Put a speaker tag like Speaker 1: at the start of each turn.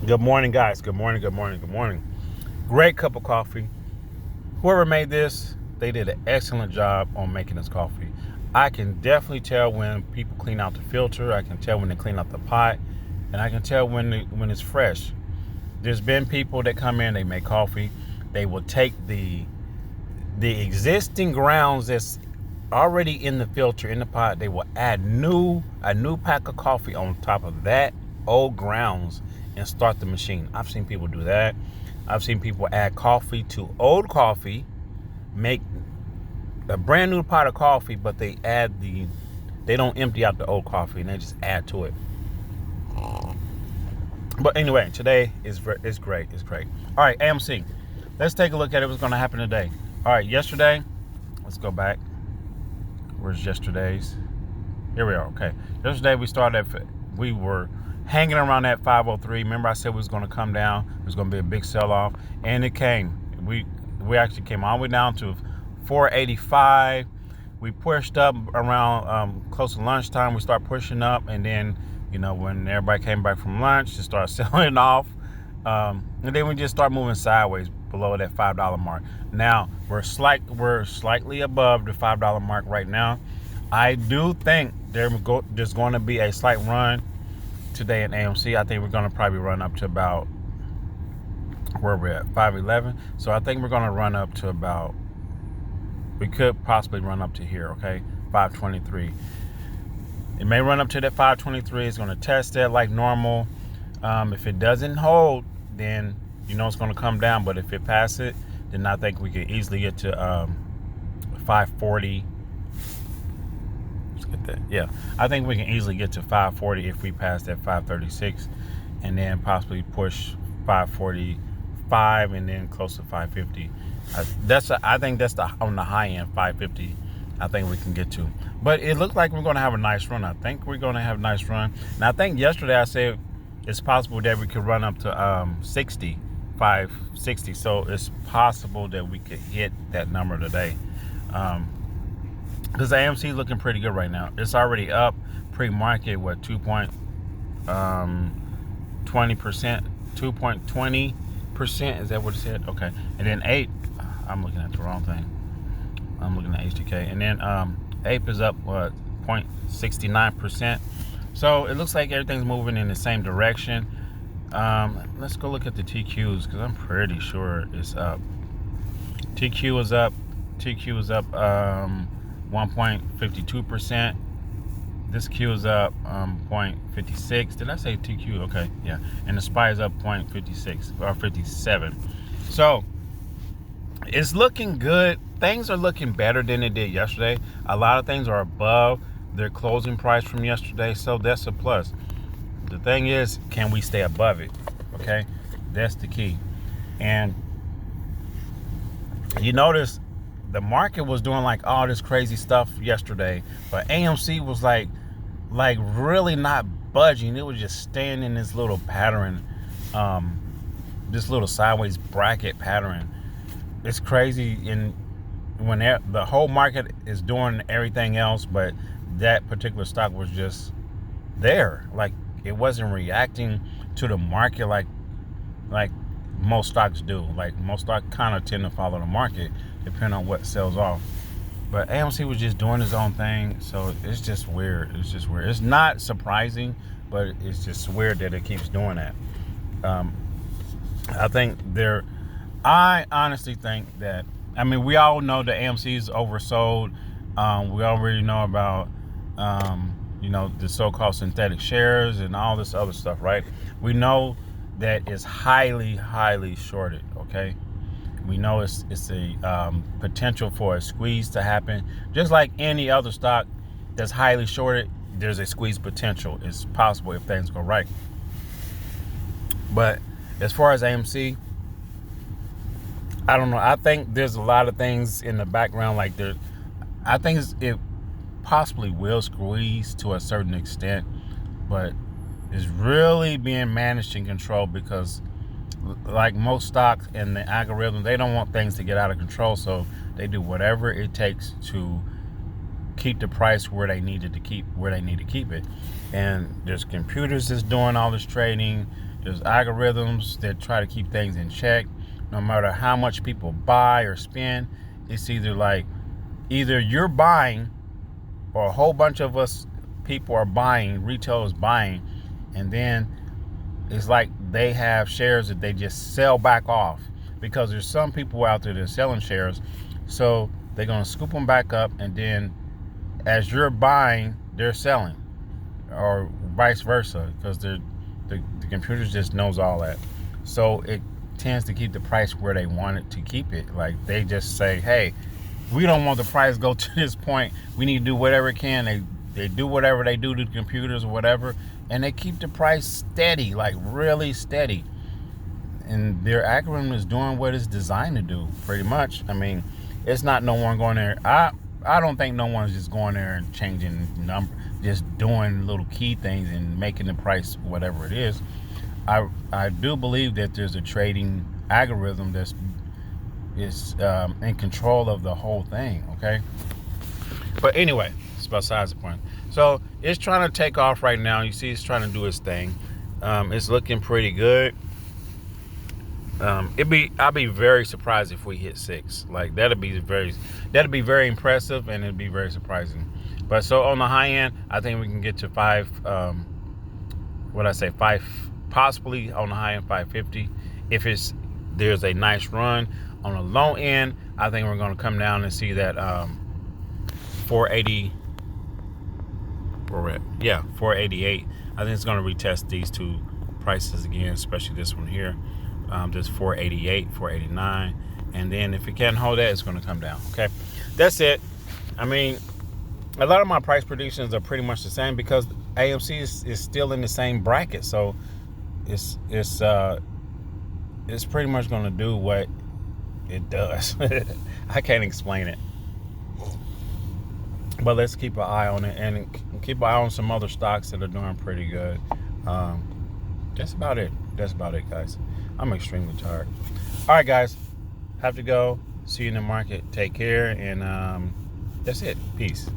Speaker 1: Good morning, guys. Good morning, good morning, good morning. Great cup of coffee. Whoever made this, they did an excellent job on making this coffee. I can definitely tell when people clean out the filter. I can tell when they clean out the pot, and I can tell when it's fresh. There's been people that come in, they make coffee. They will take the existing grounds that's already in the filter in the pot. They will add a new pack of coffee on top of that old grounds and start the machine. I've seen people do that. I've seen people add coffee to old coffee, make a brand new pot of coffee, but they don't empty out the old coffee and they just add to it. But anyway, today is great. It's great. All right, AMC. Let's take a look at what's going to happen today. All right, yesterday. Let's go back. Where's yesterday's? Here we are. Okay. Yesterday we were hanging around that 503. Remember I said we was going to come down. It was going to be a big sell-off, and it came. We actually came all the way down to 485. We pushed up around close to lunchtime. We start pushing up, and then when everybody came back from lunch, it started selling off, and then we just start moving sideways below that $5 mark. Now we're slightly above the $5 mark right now. I do think there's going to be a slight run today in AMC. I think we're going to probably run up to about where we're at, 511. So I think we're going to run up to about, we could possibly run up to here, okay, 523. It may run up to that 523. It's going to test that like normal. If it doesn't hold, then it's going to come down. But if it passes it, then I think we could easily get to 540. Let's get that. Yeah, I think we can easily get to 540 if we pass that 536, and then possibly push 545 and then close to 550. I think that's on the high end, 550. I think we can get to. But it looks like we're going to have a nice run. I think we're going to have a nice run. And I think yesterday I said it's possible that we could run up to 560. So it's possible that we could hit that number today. Because AMC is looking pretty good right now. It's already up pre-market, 2.20%, 2.20%. Is that what it said? Okay. And then Ape, I'm looking at the wrong thing. I'm looking at HTK. And then Ape is up 0.69%. So it looks like everything's moving in the same direction. Let's go look at the TQs because I'm pretty sure it's up. TQ is up 1.52%. This Q is up 0.56. Did I say TQ? Okay, yeah. And the SPY is up 0.56 or 57. So it's looking good. Things are looking better than they did yesterday. A lot of things are above their closing price from yesterday, so that's a plus. The thing is, can we stay above it? Okay, that's the key. And you notice the market was doing like all this crazy stuff yesterday, but AMC was like really not budging. It was just staying in this little pattern, this little sideways bracket pattern. It's crazy when the whole market is doing everything else, but that particular stock was just there. Like it wasn't reacting to the market like most stocks do. Like most stocks kind of tend to follow the market depending on what sells off. But AMC was just doing his own thing, so it's just weird. It's not surprising, but it's just weird that it keeps doing that. I honestly think that, we all know that AMC is oversold. We already know about, the so-called synthetic shares and all this other stuff, right? We know that it's highly, highly shorted, okay? We know it's a potential for a squeeze to happen. Just like any other stock that's highly shorted, there's a squeeze potential. It's possible if things go right. But as far as AMC, I don't know. I think there's a lot of things in the background like there. I think it possibly will squeeze to a certain extent, but it's really being managed and controlled because like most stocks in the algorithm, they don't want things to get out of control, so they do whatever it takes to keep the price where they need to keep it. And there's computers that's doing all this trading. There's algorithms that try to keep things in check. No matter how much people buy or spend, it's either you're buying or a whole bunch of us people are buying, retail is buying, and then it's like they have shares that they just sell back off, because there's some people out there that are selling shares, so they're going to scoop them back up, and then as you're buying, they're selling, or vice versa, because the computer just knows all that. So it tends to keep the price where they want it to keep it. Like, they just say, hey, we don't want the price to go to this point. We need to do whatever it can. They do whatever they do to the computers or whatever, and they keep the price steady, like really steady. And their algorithm is doing what it's designed to do, pretty much. I mean, it's not no one going there. I don't think no one's just going there and changing number, just doing little key things and making the price whatever it is. I do believe that there's a trading algorithm that's in control of the whole thing, okay? But anyway, it's besides the point. So it's trying to take off right now. You see it's trying to do its thing. It's looking pretty good. I'll be very surprised if we hit 6. Like, that'd be very impressive, and it'd be very surprising. But so on the high end, I think we can get to 5. 5, possibly on the high end 550. If there's a nice run. On the low end, I think we're going to come down and see that 480. 488. I think it's going to retest these two prices again, especially this one here. This 488, 489, and then if it can't hold that, it's going to come down. Okay, that's it. I mean, a lot of my price predictions are pretty much the same, because AMC is still in the same bracket, so it's pretty much going to do what it does. I can't explain it, but let's keep an eye on it, and keep an eye on some other stocks that are doing pretty good. That's about it, guys. I'm extremely tired. All right, guys, have to go. See you in the market. Take care, and that's it. Peace.